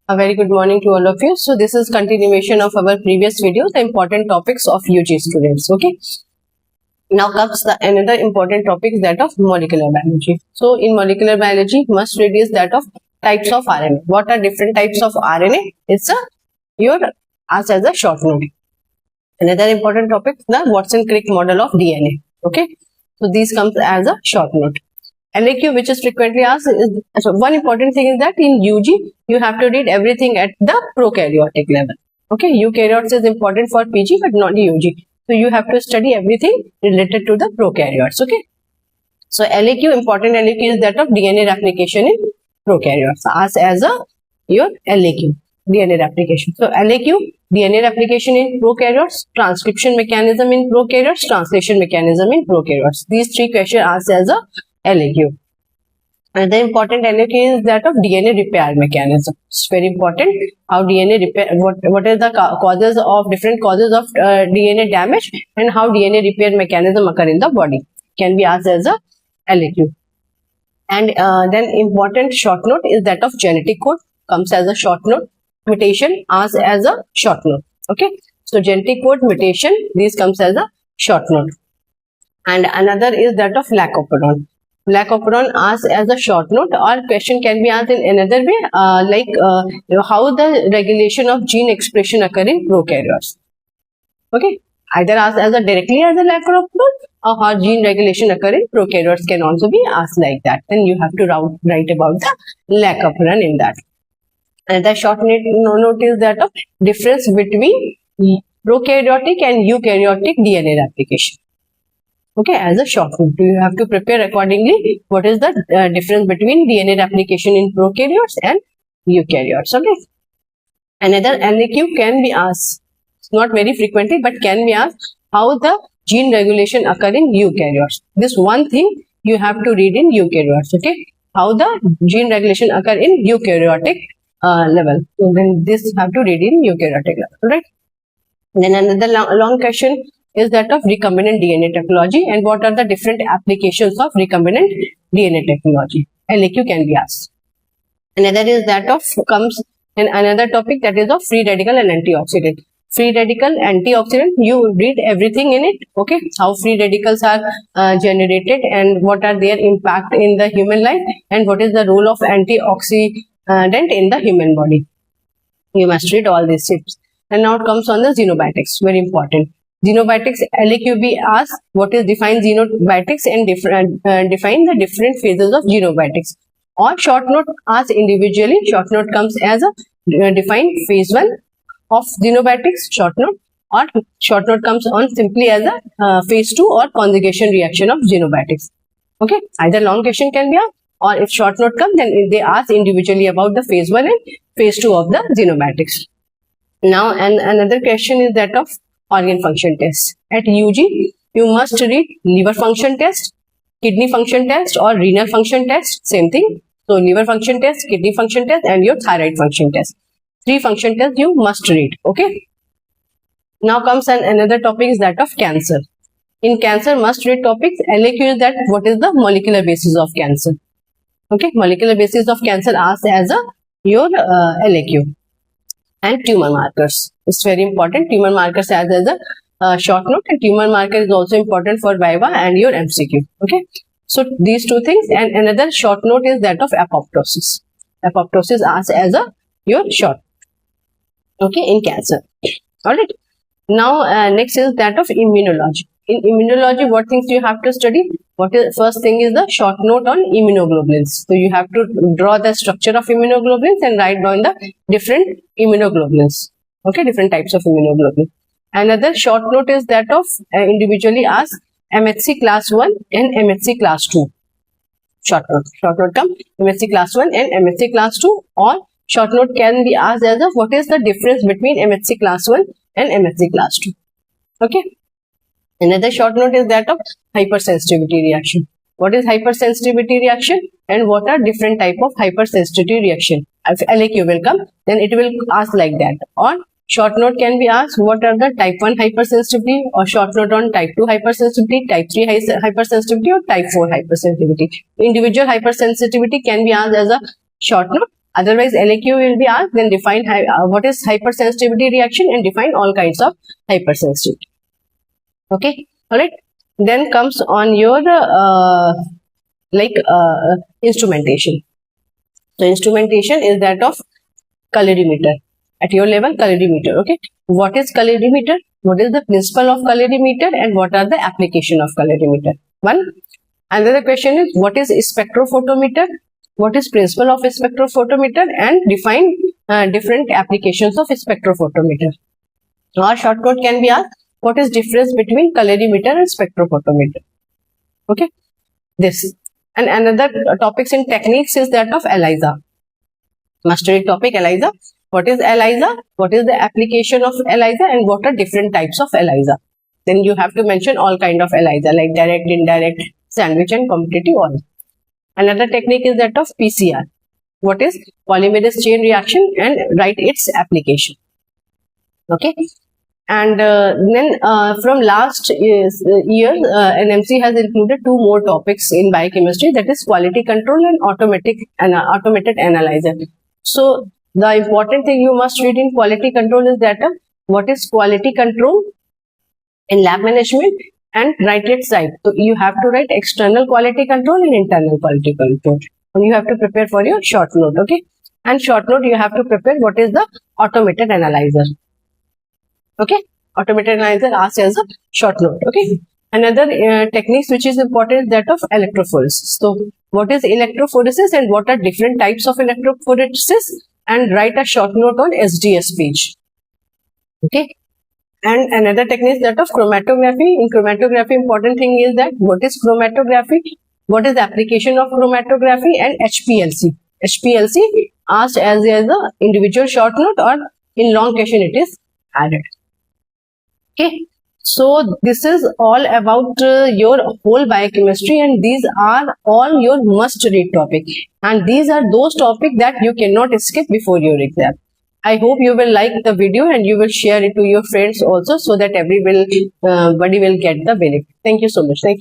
A very good morning to all of you. So this is continuation of our previous video, the important topics of UG students. Okay. Now comes the another important topic, that of molecular biology. So in molecular biology, must read is that of types of RNA. What are different types of RNA? It's your asked as a short note. Another important topic, the Watson-Crick model of DNA. Okay. So these comes as a short note. LAQ, which is frequently asked, is so one important thing is that in UG you have to read everything at the prokaryotic level. Okay, eukaryotes is important for PG but not the UG. So you have to study everything related to the prokaryotes. Okay, so LAQ, important LAQ is that of DNA replication in prokaryotes. Asked as a your LAQ, DNA replication. So LAQ, DNA replication in prokaryotes, transcription mechanism in prokaryotes, translation mechanism in prokaryotes. These three questions asked as a LAQ. And the important LAQ is that of DNA repair mechanism. It's very important how DNA repair, what is the causes of different causes of DNA damage and how DNA repair mechanism occur in the body. Can be asked as a LAQ. And then important short note is that of genetic code, comes as a short note. Mutation asked as a short note. Okay. So genetic code, mutation, these comes as a short note. And another is that of lack of operon. Lack of operon asked as a short note, or question can be asked in another way, how the regulation of gene expression occur in prokaryotes. Okay, either asked as a directly as a lack of operon, or how gene regulation occur in prokaryotes can also be asked like that. Then you have to write about the lack of operon in that. And the short note is that of difference between prokaryotic and eukaryotic DNA replication. Okay, as a short note, you have to prepare accordingly what is the difference between DNA replication in prokaryotes and eukaryotes. Okay, another LAQ can be asked, not very frequently, but can be asked, how the gene regulation occur in eukaryotes. This one thing you have to read in eukaryotes. Okay, how the gene regulation occur in eukaryotic level. So then this you have to read in eukaryotic level, right? Then another long question is that of recombinant DNA technology, and what are the different applications of recombinant DNA technology. LAQ can be asked. Another is that of comes in another topic, that is of free radical and antioxidant. Free radical, antioxidant, you read everything in it. Okay, how free radicals are generated and what are their impact in the human life, and what is the role of antioxidant in the human body. You must read all these tips. And now it comes on the xenobiotics, very important. Xenobiotics, LAQB asks what is defined xenobiotics and define the different phases of xenobiotics. Or short note asks individually. Short note comes as a define phase 1 of xenobiotics, short note, or short note comes on simply as a phase 2 or conjugation reaction of xenobiotics. Okay, either long question can be asked, or if short note comes, then they ask individually about the phase 1 and phase 2 of the xenobiotics. Now, and another question is that of organ function test. At UG, you must read liver function test, kidney function test, or renal function test. Same thing. So, liver function test, kidney function test, and your thyroid function test. 3 function tests you must read. Okay. Now comes another topic is that of cancer. In cancer, must read topics. LAQ is that what is the molecular basis of cancer. Okay, molecular basis of cancer asked as a your LAQ. And tumor markers. It's very important. Tumor markers as a short note, and tumor marker is also important for Viva and your MCQ. Okay. So these two things, and another short note is that of apoptosis. Apoptosis asked as a your short. Okay, in cancer. Alright. Now next is that of immunology. In immunology, what things you have to study? What is first thing is the short note on immunoglobulins. So you have to draw the structure of immunoglobulins and write down the different immunoglobulins. Okay, different types of immunoglobulin. Another short note is that of individually asked MHC class 1 and MHC class 2. Short note. Short note come MHC class 1 and MHC class 2, or short note can be asked as a what is the difference between MHC class 1 and MHC class 2. Okay. Another short note is that of hypersensitivity reaction. What is hypersensitivity reaction and what are different type of hypersensitivity reaction? If LAQ will come, then it will ask like that. Or short note can be asked what are the type 1 hypersensitivity, or short note on type 2 hypersensitivity, type 3 hypersensitivity, or type 4 hypersensitivity. Individual hypersensitivity can be asked as a short note. Otherwise, LAQ will be asked, then define what is hypersensitivity reaction and define all kinds of hypersensitivity. Okay, alright. Then comes on your instrumentation. So instrumentation is that of colorimeter. At your level, colorimeter. Okay, what is colorimeter? What is the principle of colorimeter and what are the application of colorimeter? One. Another question is, what is spectrophotometer? What is principle of spectrophotometer and define different applications of spectrophotometer. Or short note can be asked, what is difference between colorimeter and spectrophotometer? Okay, this. And another topics in techniques is that of ELISA. Mastery topic ELISA. What is ELISA? What is the application of ELISA and what are different types of ELISA? Then you have to mention all kind of ELISA like direct, indirect, sandwich and competitive oil. Another technique is that of PCR. What is polymerase chain reaction and write its application. Okay. And then from last year, NMC has included 2 more topics in biochemistry, that is quality control and automated analyzer. So the important thing you must read in quality control is that what is quality control in lab management and write its type. So you have to write external quality control and internal quality control. And you have to prepare for your short note. Okay. And short note you have to prepare what is the automated analyzer. Okay, automated analyzer asked as a short note. Okay, another techniques which is important is that of electrophoresis. So, what is electrophoresis and what are different types of electrophoresis? And write a short note on SDS page. Okay, and another technique is that of chromatography. In chromatography, important thing is that what is chromatography? What is the application of chromatography and HPLC? HPLC asked as a individual short note or in long question it is added. Okay, so this is all about your whole biochemistry and these are all your must read topics and these are those topics that you cannot skip before your exam. I hope you will like the video and you will share it to your friends also so that everybody will get the benefit. Thank you so much. Thank you.